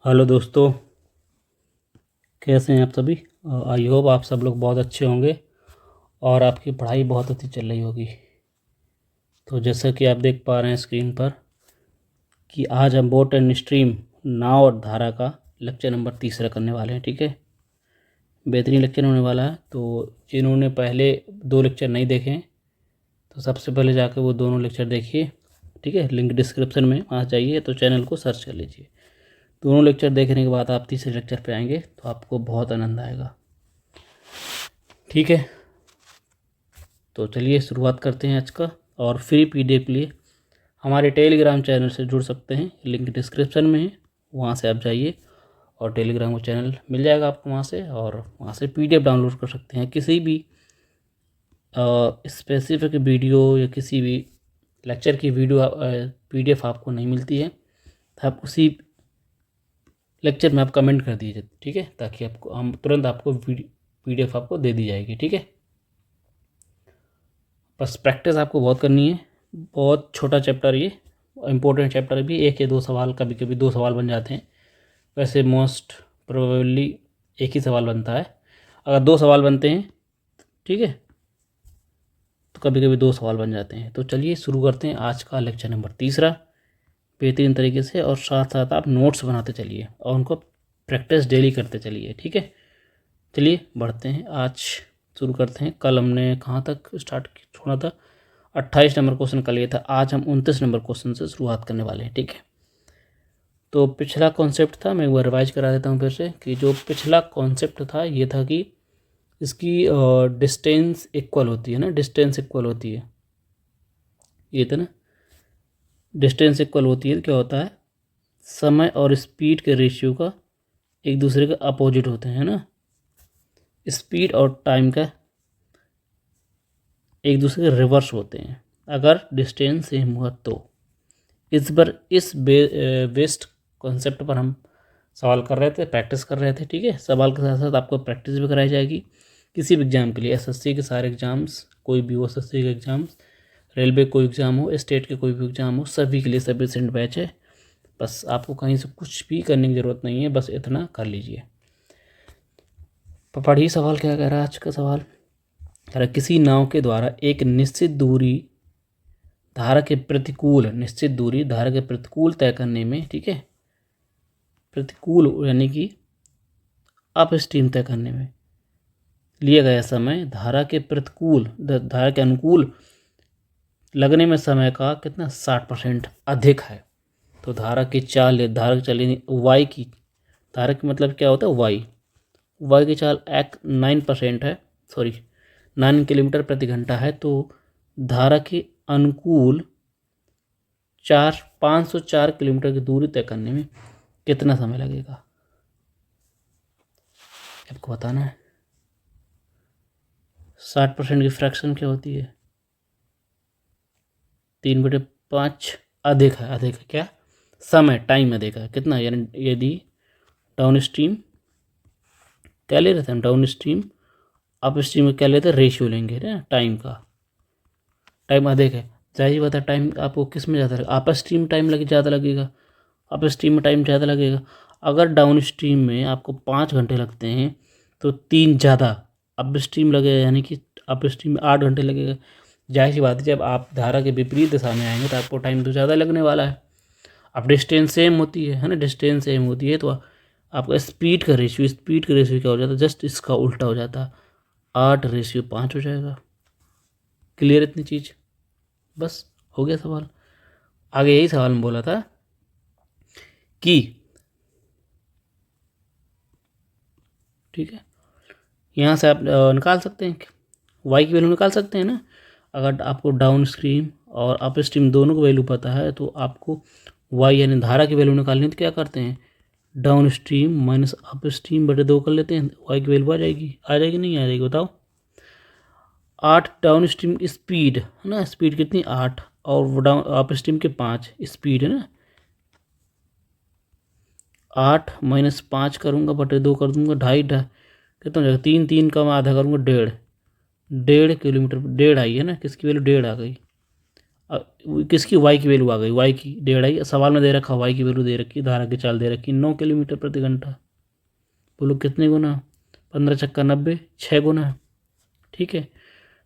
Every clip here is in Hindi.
हेलो दोस्तों, कैसे हैं आप सभी। आई होप आप सब लोग बहुत अच्छे होंगे और आपकी पढ़ाई बहुत अच्छी चल रही होगी। तो जैसा कि आप देख पा रहे हैं स्क्रीन पर कि आज हम बोट एंड स्ट्रीम नाव और धारा का लेक्चर नंबर 3 करने वाले हैं। ठीक है, बेहतरीन लेक्चर होने वाला है। तो जिन्होंने पहले 2 लेक्चर नहीं देखे हैं तो सबसे पहले जाकर वो दोनों लेक्चर देखिए। ठीक है, लिंक डिस्क्रिप्शन में, वहाँ जाइए तो चैनल को सर्च कर लीजिए। दोनों लेक्चर देखने के बाद आप तीसरे लेक्चर पे आएंगे तो आपको बहुत आनंद आएगा। ठीक है, तो चलिए शुरुआत करते हैं आज का। और फ्री पीडीएफ के लिए हमारे टेलीग्राम चैनल से जुड़ सकते हैं, लिंक डिस्क्रिप्शन में है, वहाँ से आप जाइए और टेलीग्राम का चैनल मिल जाएगा आपको वहाँ से, और वहाँ से पीडीएफ डाउनलोड कर सकते हैं। किसी भी स्पेसिफिक वीडियो या किसी भी लेक्चर की वीडियो पीडीएफ आपको नहीं मिलती है तो आप उसी लेक्चर में आप कमेंट कर दीजिए। ठीक है, ताकि आपको हम तुरंत आपको पीडीएफ आपको दे दी जाएगी। ठीक है, बस प्रैक्टिस आपको बहुत करनी है। बहुत छोटा चैप्टर, ये इम्पोर्टेंट चैप्टर भी। 1 या 2 सवाल, कभी कभी 2 सवाल बन जाते हैं। वैसे मोस्ट प्रोबेबली एक ही सवाल बनता है। अगर 2 सवाल बनते हैं, ठीक है, तो कभी कभी 2 सवाल बन जाते हैं। तो चलिए शुरू करते हैं आज का लेक्चर नंबर 3 बेहतरीन तरीके से। और साथ साथ आप नोट्स बनाते चलिए और उनको प्रैक्टिस डेली करते चलिए। ठीक है, चलिए बढ़ते हैं, आज शुरू करते हैं। कल हमने कहाँ तक स्टार्ट छोड़ा था? 28 नंबर क्वेश्चन का लिए था। आज हम 29 नंबर क्वेश्चन से शुरुआत करने वाले हैं। ठीक है, तो पिछला कॉन्सेप्ट था, मैं एक बार रिवाइज करा देता हूँ फिर से, कि जो पिछला कॉन्सेप्ट था ये था कि इसकी डिस्टेंस इक्वल होती है ना, डिस्टेंस इक्वल होती है, ये था ना। डिस्टेंस इक्वल होती है तो क्या होता है, समय और स्पीड के रेशियो का एक दूसरे के अपोजिट होते हैं ना। स्पीड और टाइम का एक दूसरे के रिवर्स होते हैं अगर डिस्टेंस सेम हुआ तो। इस बेस्ड कॉन्सेप्ट पर हम सवाल कर रहे थे, प्रैक्टिस कर रहे थे। ठीक है, सवाल के साथ साथ आपको प्रैक्टिस भी कराई जाएगी किसी भी एग्ज़ाम के लिए। एसएससी के सारे एग्ज़ाम्स, कोई भी हो, एसएससी के एग्ज़ाम्स, रेलवे कोई एग्ज़ाम हो, स्टेट के कोई भी एग्ज़ाम हो, सभी के लिए सफिशिएंट बैच है। बस आपको कहीं से कुछ भी करने की ज़रूरत नहीं है, बस इतना कर लीजिए। पढ़िए सवाल क्या कह रहा है आज का सवाल। कह रहा किसी नाव के द्वारा एक निश्चित दूरी धारा के प्रतिकूल तय करने में, ठीक है, प्रतिकूल यानी कि अप स्ट्रीम तय करने में लिया गया समय धारा के अनुकूल लगने में समय का कितना 60% अधिक है। तो धारा की चाल वाई की, धारा की मतलब क्या होता है, वाई की चाल 9% है, 9 किलोमीटर प्रति घंटा है। तो धारा के अनुकूल 504 किलोमीटर की दूरी तय करने में कितना समय लगेगा, आपको बताना है। 60% की फ्रैक्शन क्या होती है, 3/5 अधिक है क्या, समय, टाइम अधिक है कितना, यानी यदि डाउन स्ट्रीम क्या ले रहे थे हम, डाउन स्ट्रीम अप स्ट्रीम में क्या लेते हैं, रेशियो लेंगे ना टाइम का। टाइम अधिक है, जाहिर बात है टाइम आपको किस में ज़्यादा लगेगा, अप स्ट्रीम टाइम ज़्यादा लगेगा, अप स्ट्रीम में टाइम ज़्यादा लगेगा। अगर डाउन स्ट्रीम में आपको 5 घंटे लगते हैं तो 3 ज़्यादा अप स्ट्रीम लगेगा, यानी कि अप स्ट्रीम में 8 घंटे लगेगा। जाहिर सी बात है जब आप धारा के विपरीत दिशा में आएंगे तो आपको टाइम तो ज़्यादा लगने वाला है। अब डिस्टेंस सेम होती है ना, डिस्टेंस सेम होती है तो आपका स्पीड का रेशियो क्या हो जाता है, जस्ट इसका उल्टा हो जाता है, 8:5 हो जाएगा। क्लियर इतनी चीज़, बस हो गया सवाल। आगे यही सवाल में बोला था कि, ठीक है, यहाँ से आप निकाल सकते हैं, वाई की वैल्यू निकाल सकते हैं ना। अगर आपको डाउन स्ट्रीम और अप स्ट्रीम दोनों की वैल्यू पता है तो आपको वाई यानी धारा की वैल्यू निकालनी है तो क्या करते हैं, down stream minus up stream बटे 2 कर लेते हैं, वाई की वैल्यू आ जाएगी नहीं आ जाएगी बताओ। 8 डाउन स्ट्रीम स्पीड है ना, स्पीड कितनी 8, और डाउन अप स्ट्रीम के 5 स्पीड है ना। 8 - 5 करूँगा बटे 2 कर दूँगा, 2.5 कितना हो जाएगा, 3 का मैं आधा करूँगा 1.5 किलोमीटर, 1.5 आई है ना, किसकी वैल्यू 1.5 आ गई। किसकी वाई की वैल्यू आ गई, वाई की 1.5 आई, सवाल में दे रखा वाई की वैल्यू दे रखी, धारा की चाल दे रखी 9 किलोमीटर प्रति घंटा। बोलो कितने गुना, 15 छक्का 90, 6 गुना। ठीक है,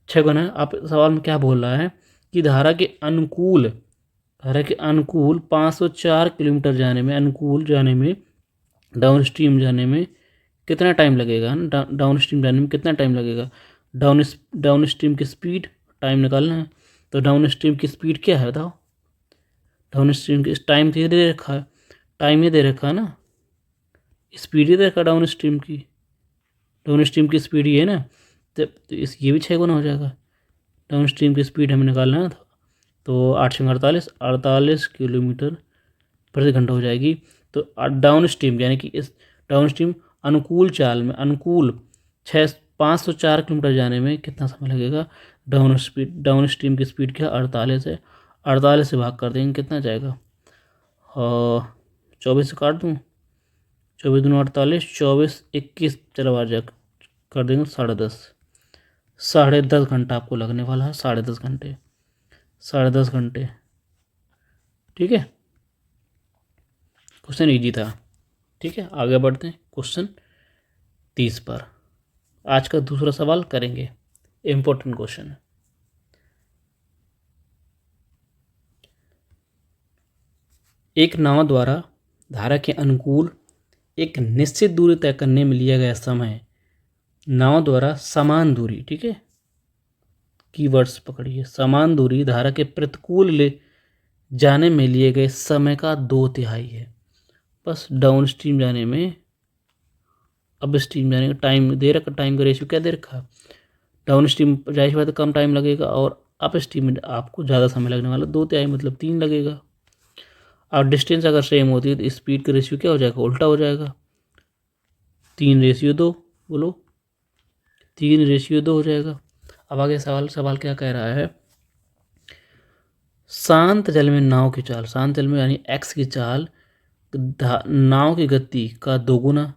6 गुना। आप सवाल में क्या बोल रहा है कि धारा के अनुकूल 504 किलोमीटर जाने में, अनुकूल जाने में, डाउन स्ट्रीम जाने में कितना टाइम लगेगा, डाउन स्ट्रीम जाने में कितना टाइम लगेगा। डाउन स्ट्रीम की स्पीड टाइम निकालना है। तो डाउन स्ट्रीम की स्पीड क्या है बताओ। डाउन स्ट्रीम की टाइम तो ये दे रखा है, टाइम ये दे रखा है ना, स्पीड ही दे रखा डाउन स्ट्रीम की। डाउन स्ट्रीम की स्पीड ये है ना, तो ये भी 6 गुना हो जाएगा। डाउन स्ट्रीम की स्पीड हमें निकालना है, तो 8×48 किलोमीटर प्रति घंटा हो जाएगी। तो डाउन स्ट्रीम यानी कि इस डाउन स्ट्रीम अनुकूल चाल में, अनुकूल 504 किलोमीटर जाने में कितना समय लगेगा। डाउन स्ट्रीम की स्पीड क्या 48 है, 48 से भाग कर देंगे कितना जाएगा, 24 से काट दूँ, 24 दूनी 48, 24 21, चलो बार जा कर देंगे 10:30 घंटा आपको लगने वाला है, 10:30 घंटे, 10:30 घंटे। ठीक है, क्वेश्चन ईजी था। ठीक है, आगे बढ़ते हैं क्वेश्चन 30 पर। आज का दूसरा सवाल करेंगे, इम्पोर्टेंट क्वेश्चन है। एक नाव द्वारा धारा के अनुकूल एक निश्चित दूरी तय करने में लिया गया समय, नाव द्वारा समान दूरी, ठीक है, कीवर्ड्स पकड़िए, समान दूरी धारा के प्रतिकूल ले जाने में लिए गए समय का 2/3 है। बस डाउन स्ट्रीम जाने में, अब स्ट्रीम जाने का टाइम दे रखा, टाइम का रेशियो क्या दे रखा, डाउन स्ट्रीम जाहिर बात है कम टाइम लगेगा, और अप स्ट्रीम में आपको ज़्यादा समय लगने वाला, 2/3 मतलब 3 लगेगा। और डिस्टेंस अगर सेम होती है तो स्पीड का रेशियो क्या हो जाएगा, उल्टा हो जाएगा, 3:2। बोलो 3:2 हो जाएगा। अब आगे सवाल क्या कह रहा है, शांत जल में नाव की चाल, शांत जल में यानी एक्स की चाल नाव की गति का 2 गुना,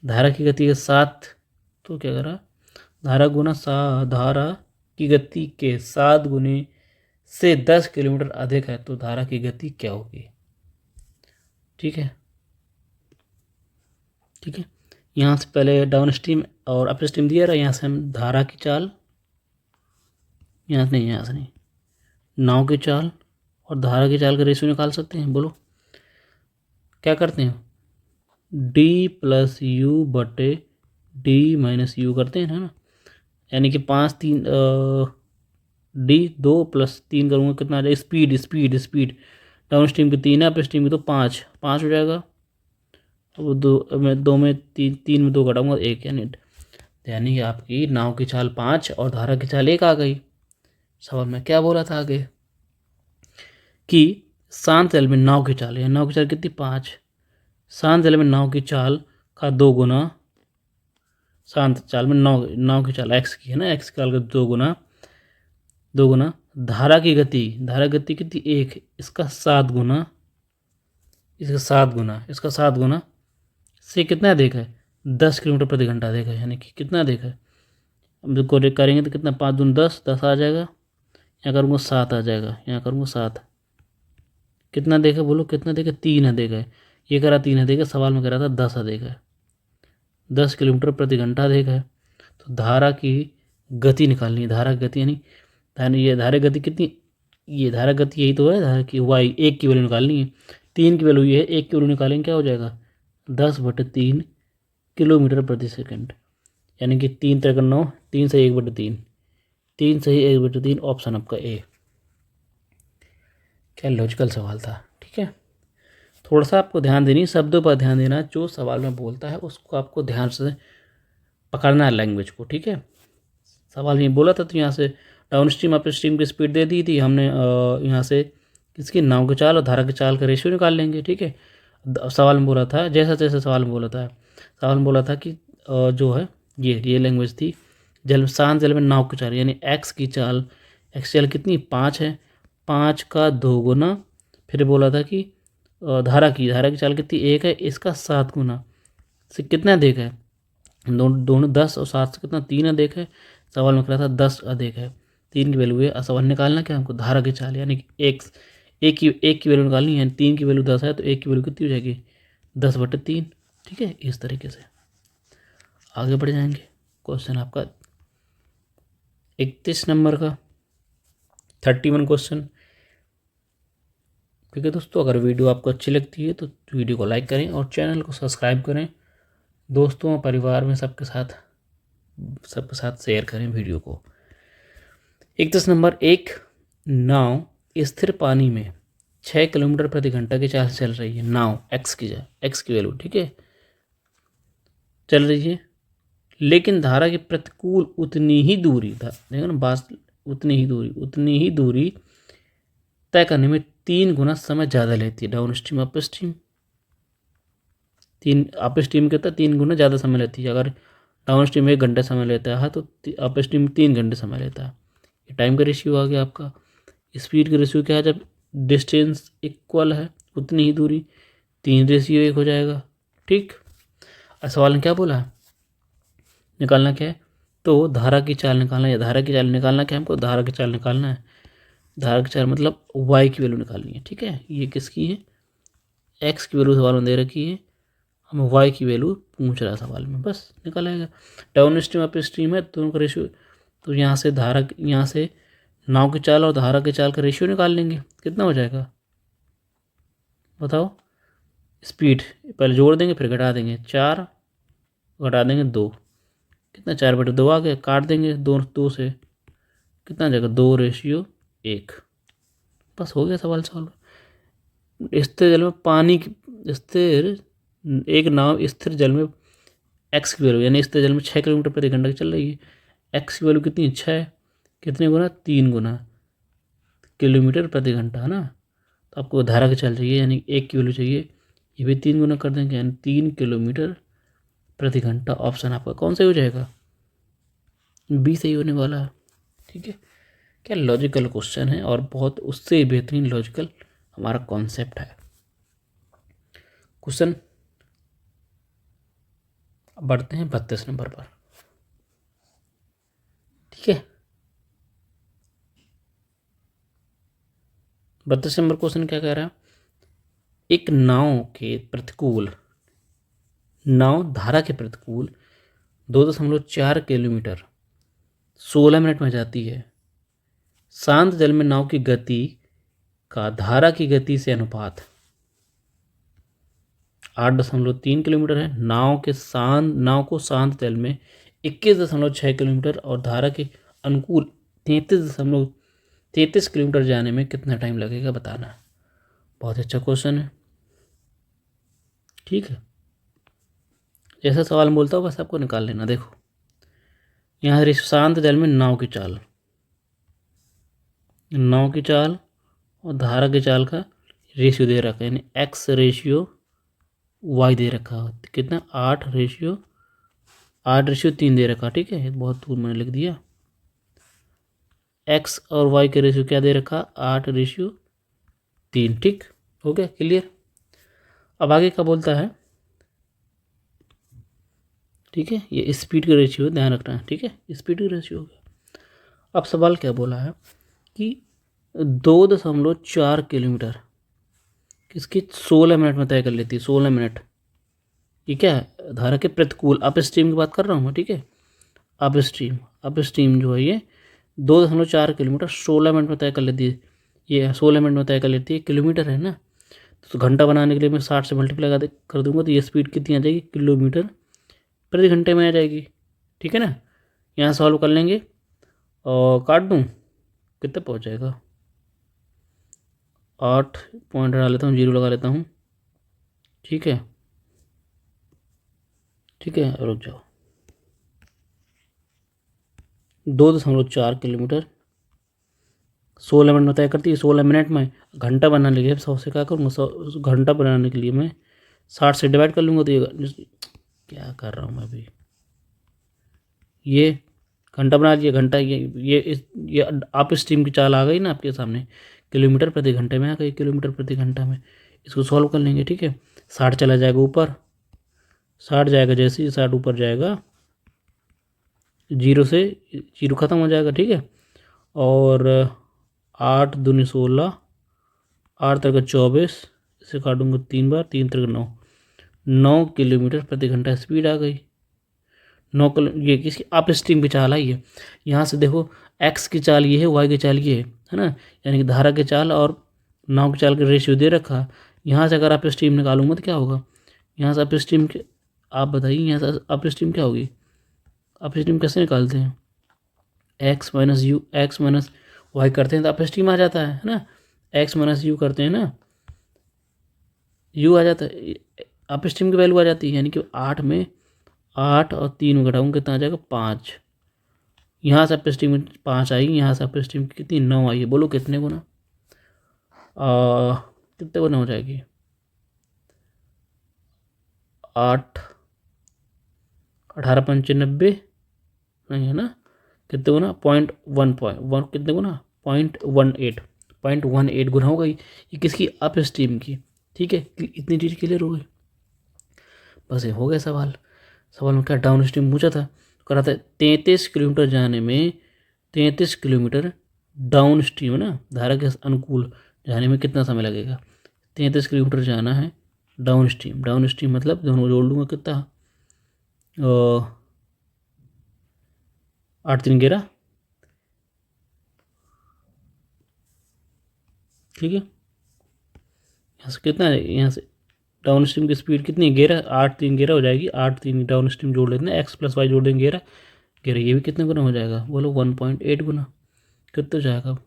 धारा की गति के साथ, तो क्या करा, धारा की गति के 7 गुने से 10 किलोमीटर अधिक है, तो धारा की गति क्या होगी। ठीक है, ठीक है, यहाँ से पहले डाउन स्ट्रीम और अप स्ट्रीम दिया रहा, यहाँ से हम धारा की चाल, यहाँ से नहीं, नाव की चाल और धारा की चाल का रेशियो निकाल सकते हैं। बोलो क्या करते हैं, D+U/D-U करते हैं ना, यानी कि 5 3 D 2 + 3 करूँगा कितना आ जाएगा, स्पीड डाउन स्ट्रीम की 3 है, अप स्ट्रीम की तो 5 हो जाएगा। अब 2 में 3 में 2 घटाऊँगा 1, यानी कि आपकी नाव की चाल 5 और धारा की चाल 1 आ गई। सवाल में क्या बोला था आगे कि शांत जल में नाव की चाल, नाव की चाल कितनी 5, शांत जल में नाव की चाल का 2 गुना, शांत चाल में नाव की चाल एक्स की है ना, एक्स की चाल का 2 गुना धारा की गति कितनी 1, इसका 7 गुना, इसका 7 गुना से कितना देखा है, 10 किलोमीटर प्रति घंटा देखा है, यानी कि कितना देखा है। अब को करेंगे तो कितना, 5 दूनी 10 आ जाएगा, यहाँ करूँगा 7 आ जाएगा, यहाँ करूँगा 7, कितना देखा बोलो, कितना देखा, 3 देखा है, ये करा 3 देखा, सवाल में कह रहा था 10 देखा है, 10 किलोमीटर प्रति घंटा देखा है। तो धारा की गति निकालनी है, धारा की गति यानी ये धारा गति कितनी, ये धारा गति यही तो है, धारा की वाई 1 की वैल्यू निकालनी है, 3 की वैल्यू ये है, 1 की वैल्यू निकालेंगे क्या हो जाएगा, 10/3 किलोमीटर प्रति सेकंड, यानी कि 3 3 9, 3 से 1/3, 3 से 1/3, ऑप्शन आपका ए। क्या लॉजिकल सवाल था। ठीक है, थोड़ा सा आपको ध्यान देनी, शब्दों पर ध्यान देना, जो सवाल में बोलता है उसको आपको ध्यान से पकड़ना है, लैंग्वेज को। ठीक है, सवाल में बोला था तो यहाँ से डाउन स्ट्रीम अप स्ट्रीम की स्पीड दे दी थी हमने, यहाँ से किसकी, नाव की चाल और धारा की चाल का रेशियो निकाल लेंगे। ठीक है, सवाल में बोला था, जैसा सवाल में बोला था, सवाल में बोला था कि जो है ये लैंग्वेज थी, शांत जल में नाव की चाल, यानी एक्स की चाल कितनी 5 है, 5 का 2 गुना, फिर बोला था कि धारा की चाल कितनी 1 है, इसका 7 गुना से कितना देखा है, दोनों 10 और 7 से कितना 3 अधिक है, सवाल में कह रहा था 10 अधिक है, 3 की वैल्यू है। और सवाल निकालना क्या हमको, धारा की चाल, यानी कि एक की वैल्यू निकालनी है। 3 की वैल्यू 10 है तो एक की वैल्यू कितनी हो जाएगी, 10/3। ठीक है, इस तरीके से आगे बढ़ जाएंगे। क्वेश्चन आपका 31 नंबर का 31 क्वेश्चन। ठीक है दोस्तों, अगर वीडियो आपको अच्छी लगती है तो वीडियो को लाइक करें और चैनल को सब्सक्राइब करें। दोस्तों परिवार में सबके साथ शेयर करें वीडियो को। 31 नंबर, एक नाव स्थिर पानी में 6 किलोमीटर प्रति घंटा की चाल से चल रही है। नाव एक्स की वैल्यू, ठीक है, चल रही है, लेकिन धारा की प्रतिकूल उतनी ही दूरी था, देखो ना बात, उतनी ही दूरी तय करने में 3 गुना समय ज़्यादा लेती है। Down stream up stream, up stream के तो 3 गुना ज़्यादा समय लेती है। अगर डाउन स्ट्रीम 1 घंटे समय लेता है तो अप स्ट्रीम 3 घंटे समय लेता है। ये टाइम का रेशियो आ गया आपका। स्पीड का रेशियो क्या है, जब डिस्टेंस इक्वल है उतनी ही दूरी, 3:1 हो जाएगा। ठीक, और सवाल ने क्या बोला है, निकालना क्या है, तो धारा की चाल निकालना है। धारा की चाल निकालना क्या है हमको, धारा की चाल निकालना है। धारा की चाल मतलब वाई की वैल्यू निकालनी है। ठीक है, ये किसकी है, एक्स की वैल्यू सवाल में दे रखी है, हमें वाई की वैल्यू पूछ रहा है सवाल में, बस निकालेगा। डाउन स्ट्रीम अप स्ट्रीम है, दोनों का रेशियो, तो यहाँ से नाव की चाल और धारा की चाल का रेशियो निकाल लेंगे, कितना हो जाएगा बताओ। स्पीड पहले जोड़ देंगे फिर घटा देंगे, 4 घटा देंगे 2, कितना 4/2 आ गया, काट देंगे 2 से, कितना आ जाएगा 2:1। बस हो गया सवाल सॉल्व। स्थिर जल में एक नाव स्थिर जल में एक्स की वैल्यू, यानी स्थिर जल में 6 किलोमीटर प्रति घंटा की चल रही है। एक्स की वैल्यू कितनी, 6, कितने गुना, 3 गुना किलोमीटर प्रति घंटा है ना। तो आपको धारा की चाल चाहिए, यानी एक की वैल्यू चाहिए, ये भी 3 गुना कर देंगे, यानी 3 किलोमीटर प्रति घंटा। ऑप्शन आपका कौन सा हो जाएगा, बी सही होने वाला है। ठीक है, क्या लॉजिकल क्वेश्चन है, और बहुत उससे बेहतरीन लॉजिकल हमारा कॉन्सेप्ट है। क्वेश्चन बढ़ते हैं 32 नंबर पर। ठीक है, 32 नंबर क्वेश्चन क्या कह रहा है, एक नाव धारा के प्रतिकूल 2.4 किलोमीटर 16 मिनट में जाती है। शांत जल में नाव की गति का धारा की गति से अनुपात 8.3 किलोमीटर है। नाव को शांत जल में 21.6 किलोमीटर और धारा के अनुकूल 33 किलोमीटर जाने में कितना टाइम लगेगा बताना। बहुत अच्छा क्वेश्चन है। ठीक है, जैसा सवाल में बोलता हूँ बस आपको निकाल लेना। देखो यहाँ शांत जल में नाव की चाल और धारा की चाल का रेशियो दे रखा है, यानी एक्स रेशियो वाई दे रखा है, कितना 8:3 दे रखा। ठीक है, बहुत दूर मैंने लिख दिया। एक्स और वाई के रेशियो क्या दे रखा, 8:3। ठीक हो गया, क्लियर। अब आगे क्या बोलता है, ठीक है, ये स्पीड का रेशियो ध्यान रखना है। ठीक है, स्पीड का रेशियो हो गया। अब सवाल क्या बोला है कि 2.4 किलोमीटर किसकी 16 मिनट में तय कर लेती है। 16 मिनट, ये क्या है, धारा के प्रतिकूल अप स्ट्रीम की बात कर रहा हूँ मैं। ठीक है, अप स्ट्रीम जो है ये 2.4 किलोमीटर 16 मिनट में तय कर लेती है। ये 16 मिनट में तय कर लेती है, किलोमीटर है ना, तो घंटा बनाने के लिए मैं 60 से मल्टीप्लाई कर दूंगा, तो ये स्पीड कितनी आ जाएगी, किलोमीटर प्रति घंटे में आ जाएगी। ठीक है ना, यहाँ सॉल्व कर लेंगे और काट दूँ, कितना पहुँच जाएगा, 8 पॉइंट हटा लेता हूँ, 0 लगा लेता हूँ। ठीक है, रुक जाओ। 2.4 किलोमीटर 16 मिनट में तय करती है। 16 मिनट में घंटा बनाने के लिए 100 से क्या करूँगा, 100 घंटा बनाने के लिए मैं 60 से डिवाइड कर लूँगा, तो ये क्या कर रहा हूँ मैं अभी, ये घंटा बना लिया। घंटा ये आप स्ट्रीम की चाल आ गई ना आपके सामने, किलोमीटर प्रति घंटे में आ गई, किलोमीटर प्रति घंटा में। इसको सॉल्व कर लेंगे। ठीक है, 60 चला जाएगा ऊपर, 60 जाएगा, जैसे ही 60 ऊपर जाएगा 0 से 0 ख़त्म हो जाएगा। ठीक है, और 8 दूनी 16, 8 तक 24, इसे काटूंगा 3 बार, 3 तक 9, 9 किलोमीटर प्रति घंटा स्पीड आ गई। 9 किलो, ये किसकी अप स्ट्रीम की चाल आई है। यहाँ से देखो एक्स की चाल ये है, वाई की चाल ये है ना, यानी कि धारा की चाल और नाव की चाल का रेशियो दे रखा। यहाँ से अगर अप स्ट्रीम निकालूंगा तो क्या होगा, यहाँ से अप स्ट्रीम के, आप बताइए यहाँ से अप स्ट्रीम क्या होगी। अप स्ट्रीम कैसे निकालते हैं, x minus u, x minus y करते हैं तो अप स्ट्रीम आ जाता है ना, एक्स माइनस यू करते हैं ना, यू आ जाता है, अप स्ट्रीम की वैल्यू आ जाती है। यानी कि 8 में 8 और 3 में घटाऊंगा कितना आ जाएगा 5। यहाँ से अप स्ट्रीम में 5 आई, यहाँ से अप स्ट्रीम की कितनी 9 आई है, बोलो कितने गुना, कितने गुना हो जाएगी 8, 18×95 नहीं है ना, कितने गुना 0.1 कितने गुना 0.18 गुना हो गई। ये किसकी अप स्ट्रीम की। ठीक है, इतनी चीज़ क्लियर हो गई, बस ये हो गया सवाल। सवाल में क्या डाउन स्ट्रीम पूछा था, करा था 33 किलोमीटर जाने में, 33 किलोमीटर डाउन स्ट्रीम ना धारा के अनुकूल जाने में कितना समय लगेगा। 33 किलोमीटर जाना है डाउन स्ट्रीम, डाउन स्ट्रीम मतलब दोनों जोड़ लूँगा कितना 8 3 11, ठीक है। यहाँ से कितना है, यहाँ से डाउन स्ट्रीम की स्पीड कितनी है 11, 8 3 11 हो जाएगी, 8 3 डाउन स्ट्रीम जोड़ लेते हैं, एक्स प्लस वाई जोड़ देंगे 11, 11 ये भी कितने गुना हो जाएगा बोलो 1.8 गुना, कितना जाएगा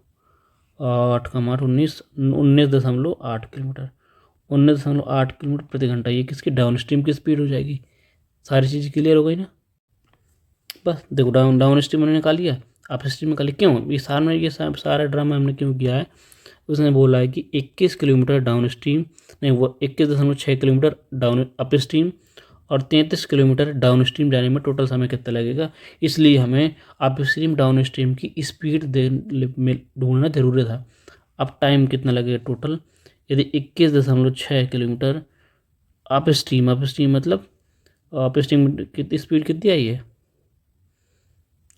8 कम 8 19, 19.8 किलोमीटर, 19.8 किलोमीटर प्रति घंटा, ये किसकी डाउन स्ट्रीम की स्पीड हो जाएगी। सारी चीज़ क्लियर हो गई ना। बस देखो डाउन स्ट्रीम हमने निकाल लिया, अप स्ट्रीम निकाली, क्यों ये सारा ड्रामा हमने क्यों किया है। उसने बोला है कि 21 किलोमीटर डाउन स्ट्रीम, नहीं वो 21.6 किलोमीटर डाउन अप स्ट्रीम और 33 किलोमीटर डाउन स्ट्रीम जाने में टोटल समय कितना लगेगा, इसलिए हमें अप स्ट्रीम डाउन स्ट्रीम की स्पीड ढूंढना जरूरी था। अब टाइम कितना लगेगा टोटल, यदि 21.6 किलोमीटर अप स्ट्रीम मतलब अप स्ट्रीम कितनी स्पीड कितनी आई है,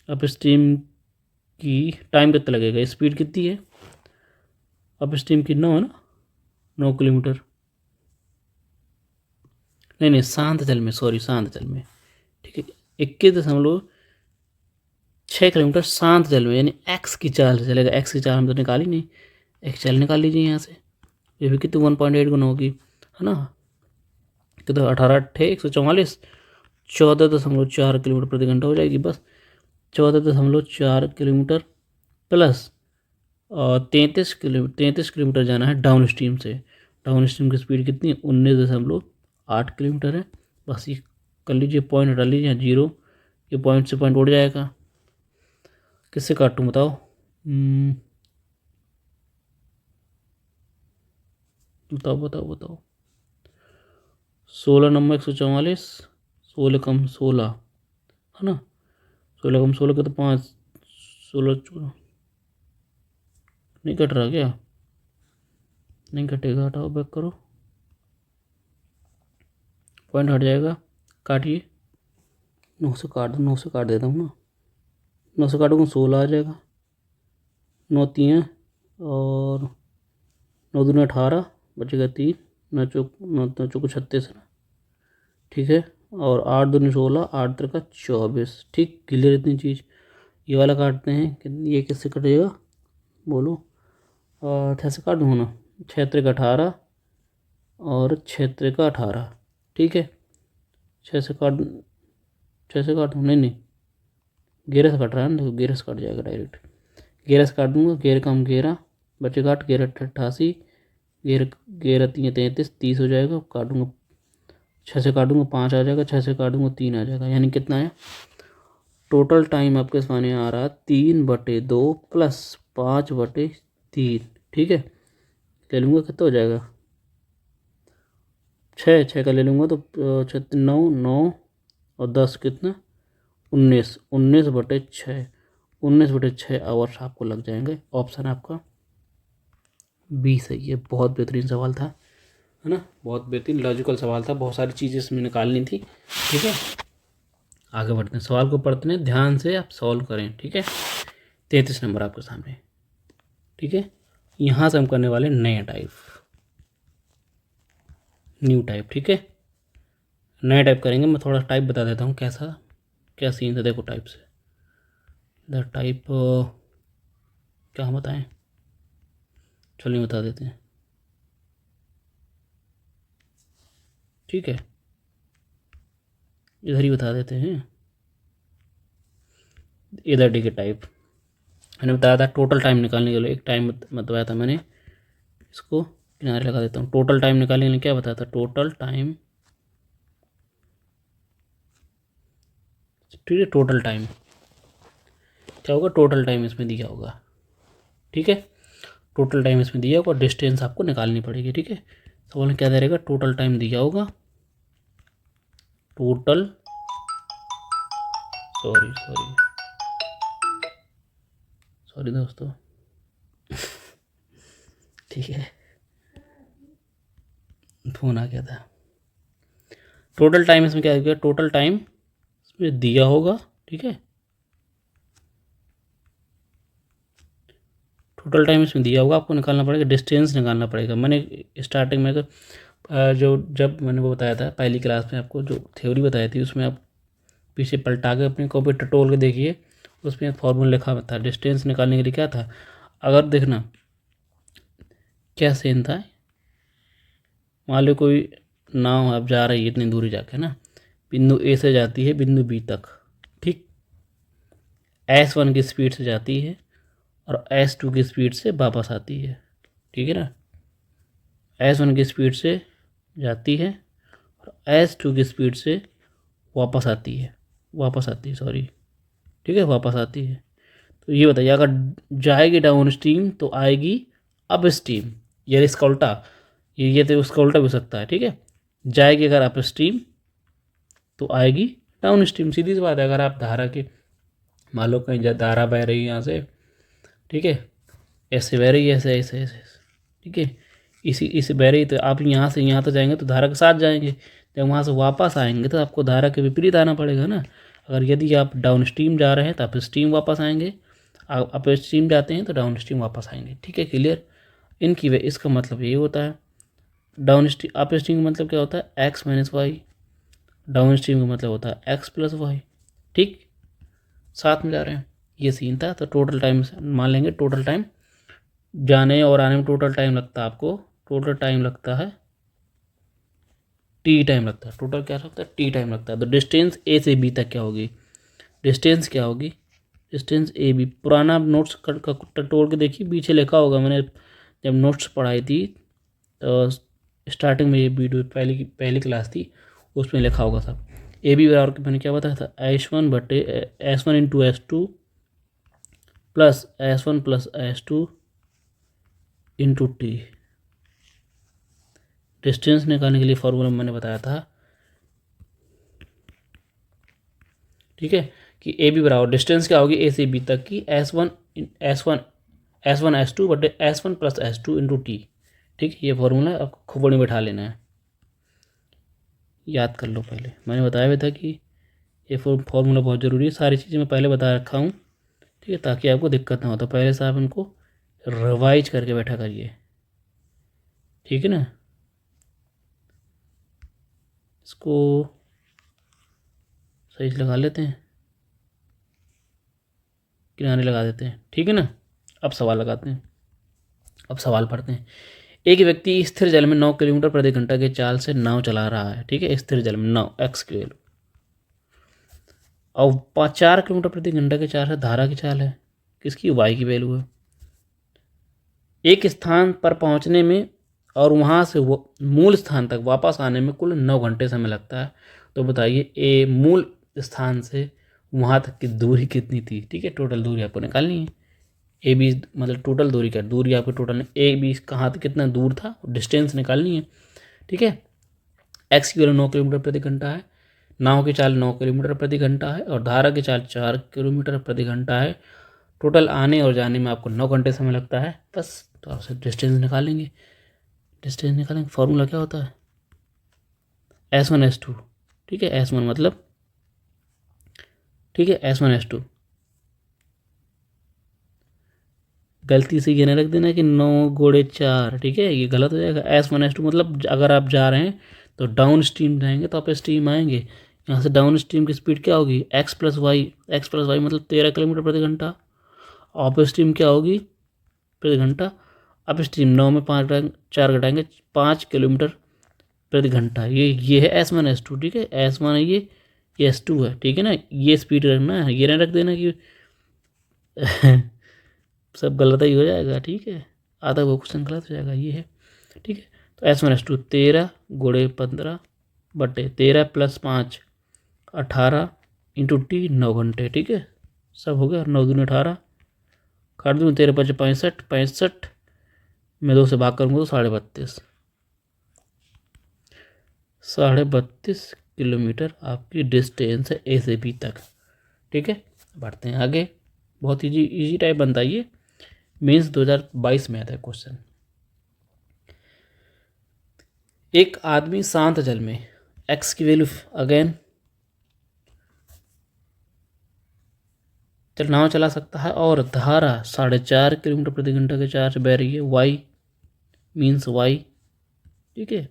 अप स्ट्रीम की टाइम कितना लगेगा, स्पीड कितनी है अप स्ट्रीम की 9 है ना, 9 किलोमीटर, नहीं शांत जल में, सॉरी शांत जल में, ठीक है 21.6 किलोमीटर शांत जल में, यानी एक्स की चाल से चलेगा। एक्स की चाल हम तो निकाली नहीं, एक्स चाल निकाल लीजिए यहाँ से, ये भी कितनी 1.8 गुना होगी है ना, कितना 18 8 144, 14.4 किलोमीटर प्रति घंटा हो जाएगी। बस 14.4 किलोमीटर प्लस 33 किलोमीटर जाना है डाउन स्ट्रीम से, डाउन स्ट्रीम की स्पीड कितनी है 19.8 किलोमीटर है। बस ये कर लीजिए, पॉइंट हटा लीजिए, 0, ये पॉइंट से पॉइंट उड़ जाएगा, किससे काटूँ बताओ, बताओ 16 नंबर 144, 16 कम 16 है ना, 16 कम 16 के तो 5, 16 नहीं कट रहा क्या, नहीं कटेगा, हटाओ बैक करो, पॉइंट हट जाएगा, काटिए, 9 से काट दो, 9 से काट देता हूँ ना, 9 से काटूँगा 16 आ जाएगा, 9 3 और 9 दूनी 18 बचेगा 3, 9 चौको 36 है ना, ठीक है, और 8 दूनी 16, 8 3 24, ठीक क्लियर इतनी चीज़। ये वाला काटते हैं, ये किससे कटेगा बोलो, 6 से काट दूँगा ना, 6 3 18 और 6 3 18, ठीक है, 6 से काट दूँ, नहीं 11 से कट रहा है ना, देखो 11 से कट जाएगा डायरेक्ट, 11 से काट दूँगा, 11 कम 11 बचेगा 8, 11 88, 11 3 33, 30 हो जाएगा, काटूँगा 6 से काटूँगा 5 आ जाएगा, 6 से काटूँगा 3 आ जाएगा, यानी कितना है टोटल टाइम आपके सामने आ रहा 3/2 प्लस 5/3, ठीक है, ले लूँगा कितना हो जाएगा 6 का ले लूँगा तो 9 और 10 कितना 19, 19/6, 19/6 आवर्स आपको लग जाएंगे। ऑप्शन आपका बी सही है। बहुत बेहतरीन सवाल था है ना, बहुत बेहतरीन लॉजिकल सवाल था, बहुत सारी चीज़ें इसमें निकालनी थी। ठीक है, आगे बढ़ते हैं, सवाल को पढ़ते हैं, ध्यान से आप सॉल्व करें। ठीक है, 33 नंबर आपके सामने। ठीक है, यहाँ से हम करने वाले नया टाइप, न्यू टाइप। ठीक है, नया टाइप करेंगे। मैं थोड़ा टाइप बता देता हूँ कैसा क्या सीन है। देखो टाइप से द टाइप क्या हम बताएं, चलिए बता देते हैं। ठीक है, इधर ही बता देते हैं। इधर डी के टाइप मैंने बताया था टोटल टाइम निकालने के लिए, एक टाइम बताया था मैंने, इसको किनारे लगा देता हूँ। टोटल टाइम निकालने के लिए क्या बताया था, टोटल टाइम। ठीक है, टोटल टाइम क्या होगा, टोटल टाइम इसमें दिया होगा। ठीक है, टोटल टाइम इसमें दिया होगा, डिस्टेंस आपको निकालनी पड़ेगी। ठीक है, सवाल में क्या दे रहेगा, टोटल टाइम दिया होगा, टोटल सॉरी सॉरी सॉरी दोस्तों। ठीक है, फ़ोन आ गया था। टोटल टाइम इसमें क्या होगा, टोटल टाइम इसमें दिया होगा। ठीक है, टोटल टाइम इसमें दिया होगा, आपको निकालना पड़ेगा, डिस्टेंस निकालना पड़ेगा। मैंने स्टार्टिंग में जो जब मैंने वो बताया था पहली क्लास में, आपको जो थ्योरी बताई थी, उसमें आप पीछे पलटा के अपनी कॉपी टटोल के देखिए, उसमें फॉर्मूला लिखा हुआ था डिस्टेंस निकालने के लिए। क्या था, अगर देखना क्या सीन था, मान लो कोई नाव अब जा रही है इतनी दूरी जाके ना, बिंदु ए से जाती है बिंदु बी तक। ठीक, S1 की स्पीड से जाती है और S2 की स्पीड से वापस आती है। ठीक है ना, S1 की स्पीड से जाती है और S2 की स्पीड से वापस आती है सॉरी। ठीक है, वापस आती है। तो ये बताइए, अगर जाएगी डाउन स्ट्रीम तो आएगी अप स्ट्रीम, यानी इसका उल्टा, ये तो उसका उल्टा भी हो सकता है। ठीक है, जाएगी अगर अप स्ट्रीम तो आएगी डाउन स्ट्रीम, सीधी सी बात है। अगर आप धारा के मान लो कहीं धारा बह रही है यहाँ से, ठीक है, ऐसे बह रही है, ऐसे ऐसे ऐसे, ठीक है, इसी बह रही, तो आप यहाँ से यहाँ तो जाएंगे तो धारा के साथ जाएंगे, जब वहाँ से वापस आएंगे तो आपको धारा के विपरीत आना पड़ेगा ना। अगर यदि आप डाउन स्ट्रीम जा रहे हैं तो अप स्ट्रीम वापस आएंगे, आप अप स्ट्रीम जाते हैं तो डाउन स्ट्रीम वापस आएंगे। ठीक है, क्लियर। इनकी वे इसका मतलब ये होता है, डाउन स्ट्रीम अप स्ट्रीम का मतलब क्या होता है, x minus y, downstream का मतलब होता है एक्स प्लस वाई। ठीक, साथ में जा रहे हैं, ये सीन था। तो टोटल टाइम मान लेंगे, टोटल टाइम जाने और आने में टोटल टाइम लगता है आपको, टोटल टाइम लगता है टी टाइम लगता है, टोटल क्या लगता है, टी टाइम लगता है। तो डिस्टेंस ए से बी तक क्या होगी, डिस्टेंस क्या होगी, डिस्टेंस ए बी। पुराना नोट्स टटोल के देखिए, पीछे लिखा होगा, मैंने जब नोट्स पढ़ाई थी तो स्टार्टिंग में ये वीडियो पहली क्लास थी, उसमें लिखा होगा सब। ए बी बराबर मैंने क्या बताया था, S1 into S2 plus S1 plus S2 into T. Distance निकालने के लिए फॉर्मूला मैंने बताया था, ठीक है, कि ए बी बराबर डिस्टेंस क्या होगी ए से बी तक की एस वन एस टू बटे S1 plus S2 into T. ठीक है, ये फॉर्मूला आपको खोपड़ी में बैठा लेना है, याद कर लो। पहले मैंने बताया भी था कि ये फॉर्मूला बहुत ज़रूरी है, सारी चीज़ें मैं पहले बता रखा हूँ। ठीक है, ताकि आपको दिक्कत ना हो, तो पहले से आप इनको रिवाइज करके बैठा करिए। ठीक है ना, इसको सही से लगा लेते हैं, किनारे लगा देते हैं। ठीक है ना, अब सवाल लगाते हैं, अब सवाल पढ़ते हैं। एक व्यक्ति स्थिर जल में 9 किलोमीटर प्रति घंटा के चाल से नाव चला रहा है। ठीक है, स्थिर जल में 9 एक्स की वैल्यू, और 4 किलोमीटर प्रति घंटा के चाल से धारा की चाल है, किसकी, वाई की वैल्यू है। एक स्थान पर पहुंचने में और वहां से वो मूल स्थान तक वापस आने में कुल 9 घंटे समय लगता है। तो बताइए ए मूल स्थान से वहां तक की दूरी कितनी थी। ठीक है, टोटल दूरी आपको निकालनी है। ए बी मतलब टोटल दूरी, क्या दूरी आपकी टोटल, ए बी कहाँ तक कितना दूर था, डिस्टेंस निकालनी है। ठीक है, एक्स की वैल्यू 9 किलोमीटर प्रति घंटा है, नाव की चाल 9 किलोमीटर प्रति घंटा है, और धारा की चाल 4 किलोमीटर प्रति घंटा है। टोटल आने और जाने में आपको 9 घंटे समय लगता है बस। तो आपसे डिस्टेंस निकालेंगे, डिस्टेंस निकालेंगे, फॉर्मूला क्या होता है, S1 S2। ठीक है, S1 मतलब, ठीक है, S1 S2 गलती से ये नहीं रख देना कि 9 × 4, ठीक है, ये गलत हो जाएगा। S1 S2 मतलब अगर आप जा रहे हैं तो डाउन स्ट्रीम जाएंगे तो आप स्ट्रीम आएंगे। यहाँ से डाउन स्ट्रीम की स्पीड क्या होगी, x+y मतलब 13 किलोमीटर प्रति घंटा। अप स्ट्रीम क्या होगी प्रति घंटा, अप स्ट्रीम 9 में 4 घटाएंगे 5 किलोमीटर प्रति घंटा। ये है S1 S2, ठीक है, S1 है ये S2 है, ठीक है ना। ये स्पीड रखना है, ये नहीं रख देना कि सब गलत ही हो जाएगा, ठीक है, आधा वो क्वेश्चन गलत हो जाएगा, ये है, ठीक है। तो S1 S2 13 × 15/13 + 5 18 × t 9 घंटे, ठीक है, सब हो गया। 9×2 = 18, काट दूँ, 13×5 = 65, 65 में 2 से भाग करूँगा तो 32.5, 32.5 किलोमीटर आपकी डिस्टेंस है A से B तक, ठीक है। बढ़ते हैं आगे, बहुत इजी टाइप बनता है ये, मीन्स 2022 में आता है क्वेश्चन। एक आदमी शांत जल में x की वैल्यू अगेन नाव चला सकता है और धारा 4.5 किलोमीटर/घंटा के चार्ज से बह रही है, y मीन्स y, ठीक है,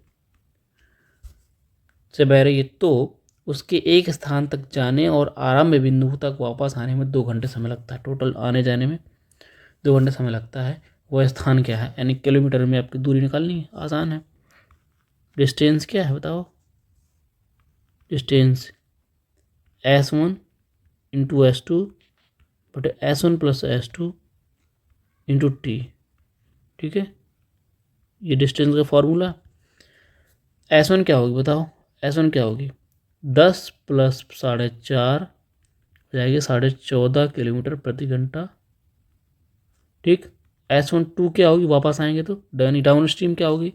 से बह रही है, तो उसके एक स्थान तक जाने और आरंभ बिंदु तक वापस आने में 2 घंटे समय लगता है। टोटल आने जाने में 2 घंटे समय लगता है। वह स्थान क्या है, यानी किलोमीटर में आपकी दूरी निकालनी है, आसान है। डिस्टेंस क्या है बताओ, डिस्टेंस S1 × S2 बटे S1 + S2 × t, ठीक है, ये डिस्टेंस का फॉर्मूला। S1 क्या होगी बताओ, S1 क्या होगी, 10 + 4.5 हो जाएगी 14.5 किलोमीटर/घंटा, ठीक। S12 क्या होगी, वापस आएंगे तो डाउन स्ट्रीम क्या होगी,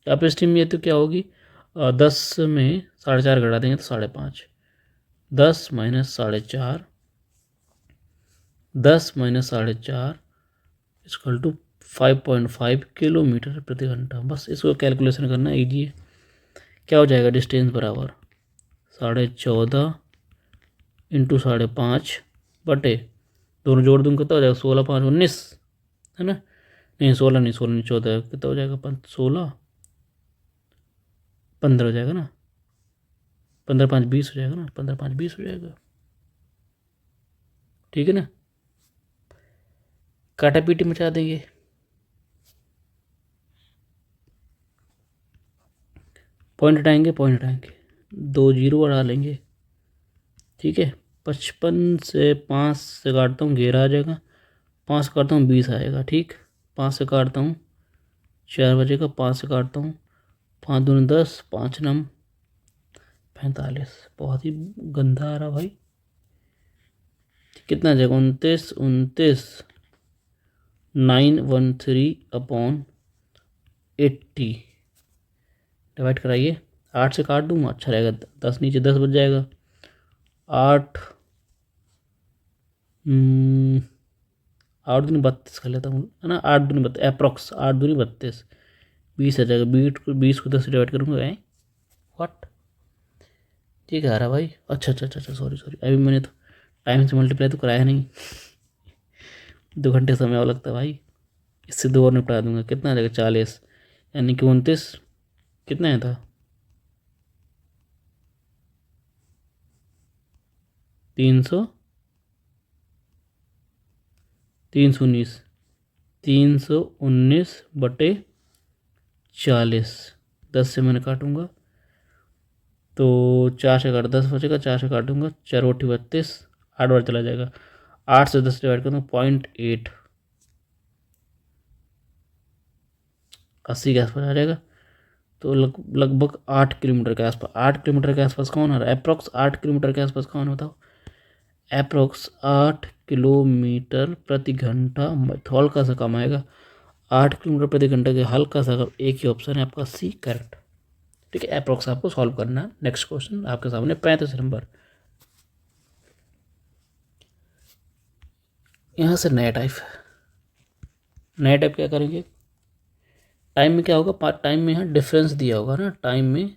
अप स्ट्रीम में तो क्या होगी, 10 में 4.5 घटा देंगे तो 5.5, 10 - 4.5, 10 - 4.5 = 5.5 किलोमीटर/घंटा। बस इसको कैलकुलेशन करना ईजी है। क्या हो जाएगा, डिस्टेंस बराबर 14.5 × 5.5 बटे, दोनों जोड़ दूँ कितना हो जाएगा, 16 × 5 = 19, है ना, नहीं 16 नहीं, 14 कितना हो जाएगा, 16 15 हो जाएगा ना, 15 × 5 = 20 हो जाएगा ना, 15 × 5 = 20 हो जाएगा, ठीक है ना। काटा पीटी मचा देंगे, पॉइंट हटाएंगे 2 0 बढ़ा लेंगे, ठीक है। 55 से 5 से काटता हूँ 11 आ जाएगा, 5 से काटता हूँ 20 आएगा, ठीक। 5 से काटता हूँ 4 बजेगा, 5 से काटता हूँ 5 दूनी 10, 5 9 45, बहुत ही गंदा आ रहा भाई। कितना आ जाएगा, 29 913/80 डिवाइड कराइए, 8 से काट दूँगा, अच्छा रहेगा, 10 नीचे 10 बच जाएगा, 8 8 दूनी 32 कर लेता हूँ, है ना, 8 दूनी 32 अप्रॉक्स, 8 दूनी 32, 20 आ जाएगा, 20 को 10 से डिवाइड करूँगा, व्हाट, ठीक है आ रहा भाई, अच्छा अच्छा अच्छा अच्छा, सॉरी अभी मैंने तो टाइम से मल्टीप्लाई तो कराया नहीं, 2 घंटे समय और लगता है भाई, इससे 2 और निपटा दूंगा, कितना आ जाएगा 40, यानी कि 29, कितना है था 300 319 319/40, 10 से मैंने काटूंगा तो 4 से काट 10 बचेगा, 4 से काटूंगा 4 × 32, 8 बार चला जाएगा, 8 से 10 डिवाइड करूँगा 0.8, 80 के आसपास आ जाएगा, तो लगभग 8 किलोमीटर के आसपास, 8 किलोमीटर के आसपास कौन आ रहा है, अप्रॉक्स 8 किलोमीटर के आसपास कौन बताओ, अप्रॉक्स 8 किलोमीटर/घंटा, तो हल्का सा कम आएगा, 8 किलोमीटर/घंटा के हल्का सा, एक ही ऑप्शन है आपका सी करेक्ट, ठीक है। अप्रॉक्स आपको सॉल्व करना है। नेक्स्ट क्वेश्चन आपके सामने 35 नंबर, यहाँ से नया टाइप क्या करेंगे, टाइम में क्या होगा, टाइम में यहाँ डिफरेंस दिया होगा ना, टाइम में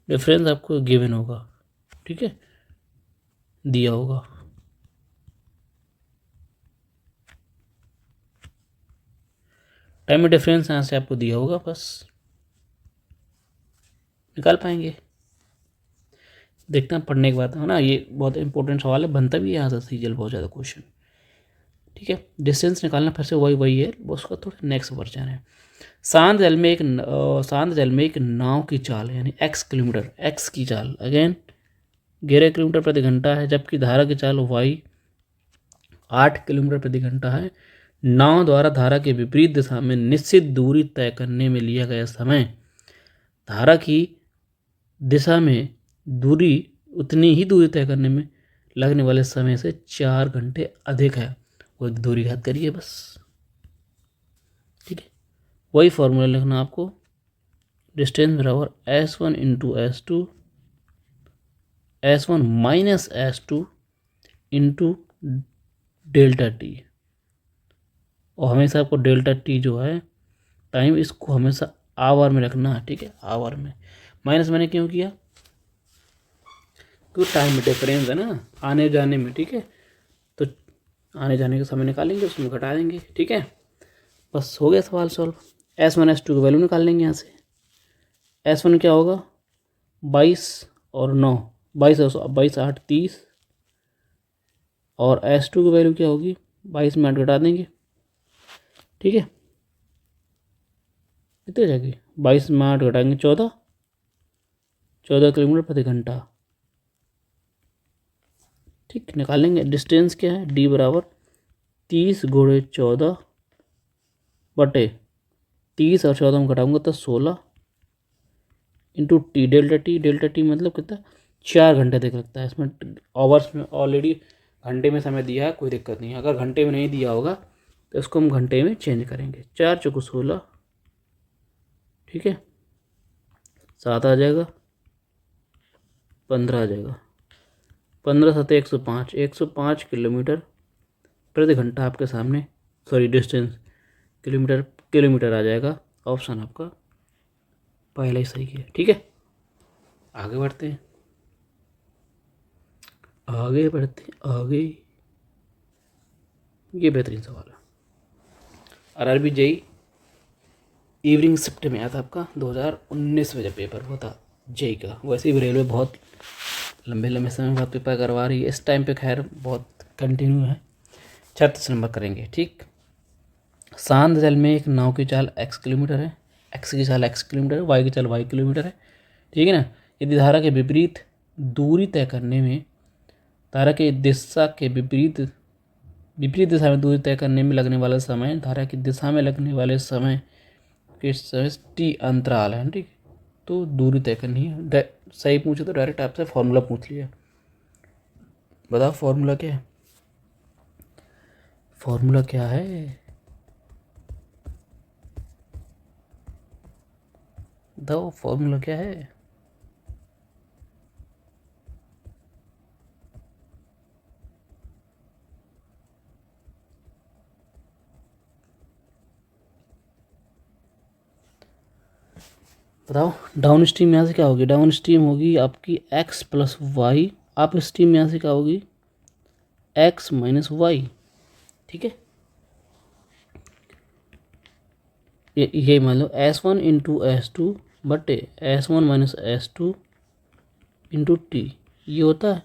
डिफरेंस आपको गिवन होगा, ठीक है, दिया होगा, टाइम में डिफरेंस यहाँ से आपको दिया होगा, बस निकाल पाएंगे। देखना पढ़ने के बाद, है ना, ये बहुत इंपॉर्टेंट सवाल है, बनता भी है यहाँ से सीरियल बहुत ज़्यादा क्वेश्चन। ठीक है, डिस्टेंस निकालना फिर से वही है, उसका थोड़ा नेक्स्ट वर्जन है। शांत जल में एक नाव की चाल यानी x किलोमीटर, x की चाल अगेन 11 किलोमीटर प्रति घंटा है, जबकि धारा की चाल y 8 किलोमीटर प्रति घंटा है। नाव द्वारा धारा के विपरीत दिशा में निश्चित दूरी तय करने में लिया गया समय धारा की दिशा में दूरी उतनी ही दूरी तय करने में लगने वाले समय से 4 घंटे अधिक है। वो दूरी याद करिए बस। ठीक है, वही फॉर्मूला लिखना आपको, डिस्टेंस बराबर S1 into S2 S1 minus S2 into delta T. और हमेशा आपको डेल्टा टी जो है टाइम, इसको हमेशा आवर में रखना है। ठीक है, आवर में। माइनस मैंने क्यों किया, क्योंकि टाइम में डिफरेंस है ना आने जाने में। ठीक है, तो आने जाने का समय निकालेंगे, उसमें घटा देंगे। ठीक है, बस हो गया सवाल सॉल्व। S1 S2 की वैल्यू निकाल लेंगे यहाँ से। S1 क्या होगा, 22 और 9, 22 8 30, और S2 की वैल्यू क्या होगी, 22 में 8 घटा देंगे। ठीक है, कितने जाएगी, 22 में 8 घटाएंगे 14 किलोमीटर प्रति घंटा। ठीक, निकालेंगे। डिस्टेंस क्या है, D बराबर 30 गुणे 14 बटे 30 और 14 में घटाऊंगा तो 16 इंटू टी, डेल्टा टी मतलब कितना, 4 घंटे तक लगता है। इसमें आवर्स में ऑलरेडी घंटे में समय दिया है, कोई दिक्कत नहीं है। अगर घंटे में नहीं दिया होगा तो इसको हम घंटे में चेंज करेंगे। 4 चौको 16, ठीक है, 7 आ जाएगा, 15 आ जाएगा, 15 7 105, 105 किलोमीटर प्रति घंटा आपके सामने, सॉरी डिस्टेंस किलोमीटर आ जाएगा। ऑप्शन आपका पहले ही सही है। ठीक है, आगे बढ़ते हैं, आगे। ये बेहतरीन सवाल है, आरआरबी जेई इवनिंग शिफ्ट में आया था आपका 2019 में जब पेपर हुआ था जेई का। वैसे भी रेलवे बहुत लंबे समय बाद पेपर करवा रही है, इस टाइम पे खैर बहुत कंटिन्यू है। 36 नंबर करेंगे। ठीक, शांत जल में एक नाव की चाल x किलोमीटर है, x की चाल x किलोमीटर है, y की चाल y किलोमीटर है। ठीक है ना, यदि धारा के विपरीत दूरी तय करने में, धारा के दिशा के विपरीत दिशा में दूरी तय करने में लगने वाला समय धारा की दिशा में लगने वाले समय के समय टी अंतराल है। ठीक, तो दूरी तय करनी है। सही पूछे तो डायरेक्ट आपसे फॉर्मूला पूछ लिया, बताओ फॉर्मूला क्या है, फॉर्मूला क्या है, बताओ फॉर्मूला क्या है। बताओ, डाउन स्ट्रीम यहाँ से क्या होगी, डाउन स्ट्रीम होगी आपकी x plus y, upstream यहाँ से क्या होगी x माइनस वाई। ठीक है, ये मान लो S1 इंटू S2 बटे S1 minus S2 into t, ये होता है।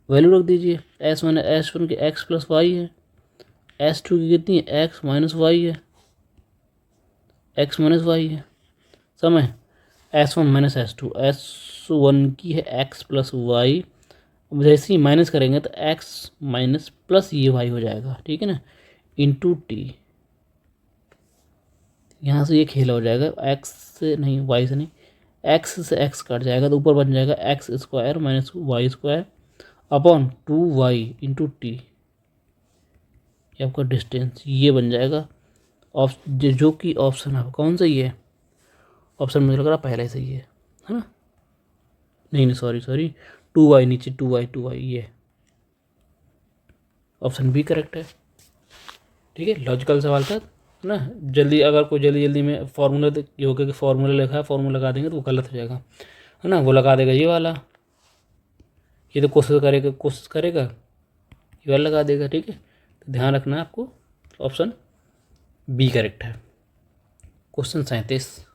वैल्यू रख दीजिए, S1 की x प्लस वाई है, S2 की कितनी है x माइनस वाई है, x माइनस वाई है। समय S1 माइनस S2, S1 की है x प्लस वाई, जैसे ही माइनस करेंगे तो x माइनस प्लस ये वाई हो जाएगा। ठीक है ना, इंटू टी, यहाँ से ये खेला हो जाएगा, x से नहीं y से नहीं, x से x कट जाएगा तो ऊपर बन जाएगा x square minus y square upon 2y into t, ये आपका डिस्टेंस ये बन जाएगा। जो कि ऑप्शन है कौन सा ये है, ऑप्शन मुझे लग रहा पहले से ही है ना, नहीं सॉरी 2y नीचे 2y ये ऑप्शन बी करेक्ट है। ठीक है, लॉजिकल सवाल था ना, जल्दी अगर कोई जल्दी में फार्मूला ये होगा कि फार्मूला लिखा है, फार्मूला लगा देंगे तो वो गलत हो जाएगा, है ना, वो लगा देगा ये वाला, ये तो कोशिश करेगा ये वाला लगा देगा। ठीक है, तो ध्यान रखना है आपको, ऑप्शन बी करेक्ट है। क्वेश्चन 37,